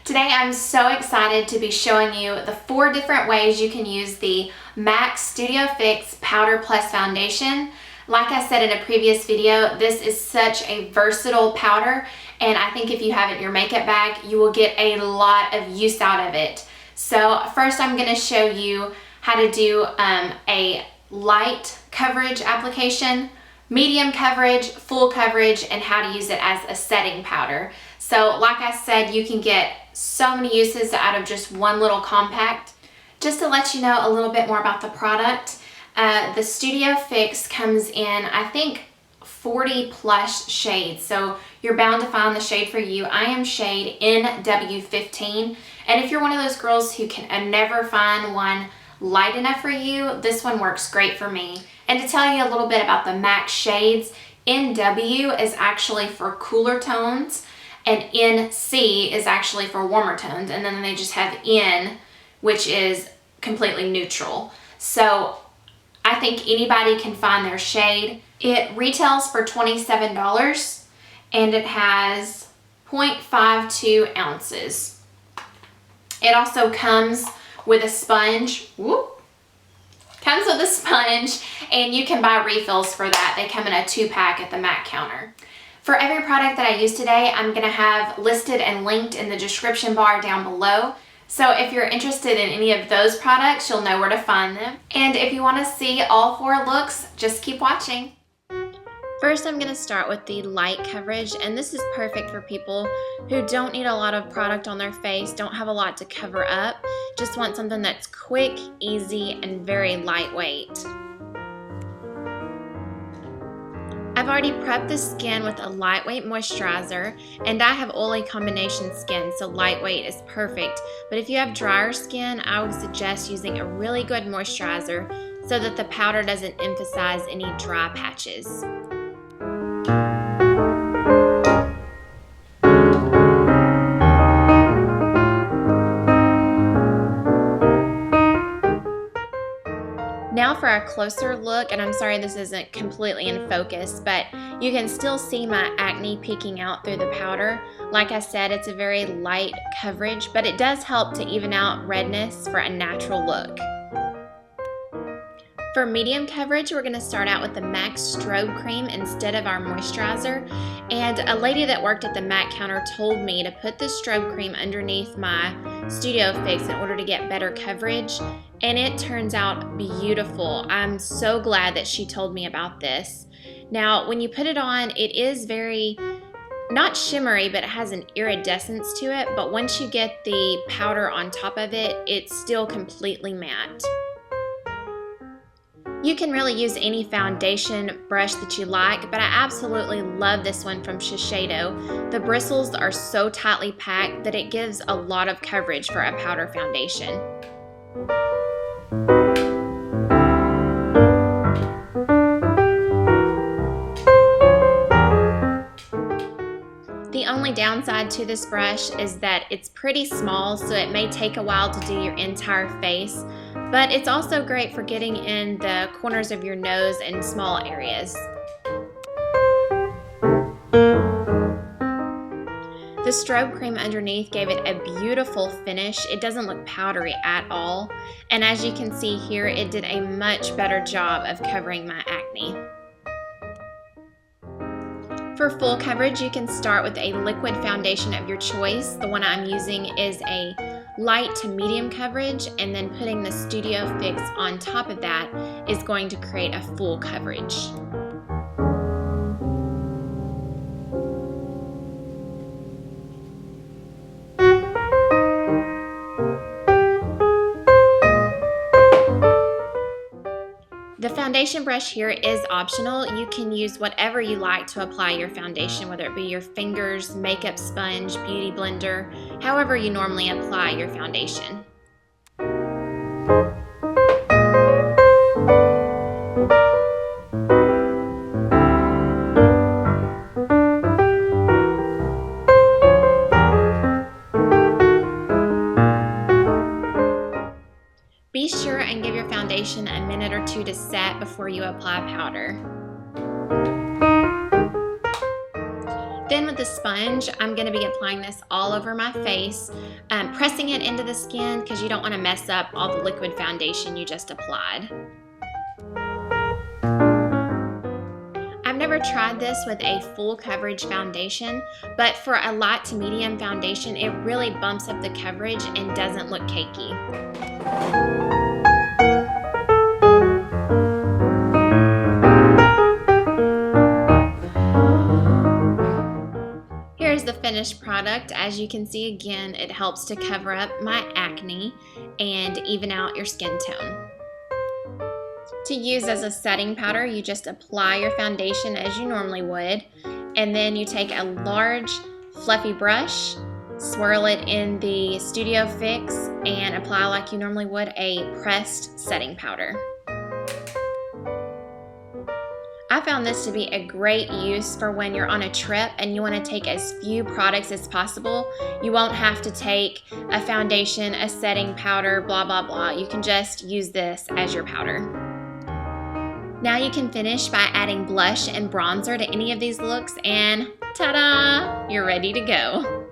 Today I'm so excited to be showing you the 4 different ways you can use the MAC Studio Fix Powder Plus Foundation. Like I said in a previous video, this is such a versatile powder, and I think if you have it in your makeup bag, you will get a lot of use out of it. So first I'm going to show you how to do a light coverage application, medium coverage, full coverage, and how to use it as a setting powder. So like I said, you can get so many uses out of just one little compact. Just to let you know a little bit more about the product, the Studio Fix comes in, I think, 40 plus shades. So you're bound to find the shade for you. I am shade NW15. And if you're one of those girls who can never find one light enough for you, this one works great for me. And to tell you a little bit about the MAC shades, NW is actually for cooler tones, and NC is actually for warmer tones, and then they just have N, which is completely neutral. So I think anybody can find their shade. It retails for $27, and it has 0.52 ounces. It also comes with a sponge. Comes with a sponge, and you can buy refills for that. They come in a 2-pack at the MAC counter. For every product that I use today, I'm gonna have listed and linked in the description bar down below. So if you're interested in any of those products, you'll know where to find them. And if you wanna see all 4 looks, just keep watching. First, I'm gonna start with the light coverage, and this is perfect for people who don't need a lot of product on their face, don't have a lot to cover up, just want something that's quick, easy, and very lightweight. I've already prepped the skin with a lightweight moisturizer, and I have oily combination skin, so lightweight is perfect. But if you have drier skin, I would suggest using a really good moisturizer so that the powder doesn't emphasize any dry patches. Now for a closer look, and I'm sorry this isn't completely in focus, but you can still see my acne peeking out through the powder. Like I said, it's a very light coverage, but it does help to even out redness for a natural look. For medium coverage, we're going to start out with the MAC Strobe Cream instead of our moisturizer. And a lady that worked at the MAC counter told me to put the Strobe Cream underneath my Studio Fix in order to get better coverage. And it turns out beautiful. I'm so glad that she told me about this. Now, when you put it on, it is very, not shimmery, but it has an iridescence to it. But once you get the powder on top of it, it's still completely matte. You can really use any foundation brush that you like, but I absolutely love this one from Shiseido. The bristles are so tightly packed that it gives a lot of coverage for a powder foundation. The only downside to this brush is that it's pretty small, so it may take a while to do your entire face, but it's also great for getting in the corners of your nose and small areas. The Strobe Cream underneath gave it a beautiful finish. It doesn't look powdery at all, and as you can see here, it did a much better job of covering my acne. For full coverage, you can start with a liquid foundation of your choice. The one I'm using is a light to medium coverage, and then putting the Studio Fix on top of that is going to create a full coverage. The foundation brush here is optional. You can use whatever you like to apply your foundation, whether it be your fingers, makeup sponge, beauty blender, however you normally apply your foundation. Be sure and give your foundation a minute or 2 to set before you apply powder. Then with the sponge, I'm going to be applying this all over my face, pressing it into the skin because you don't want to mess up all the liquid foundation you just applied. I've never tried this with a full coverage foundation, but for a light to medium foundation, it really bumps up the coverage and doesn't look cakey. Here's the finished product. As you can see, again, it helps to cover up my acne and even out your skin tone. To use as a setting powder, you just apply your foundation as you normally would, and then you take a large fluffy brush, swirl it in the Studio Fix, and apply like you normally would a pressed setting powder. I found this to be a great use for when you're on a trip and you want to take as few products as possible. You won't have to take a foundation, a setting powder, blah, blah, blah. You can just use this as your powder. Now you can finish by adding blush and bronzer to any of these looks, and ta-da! You're ready to go.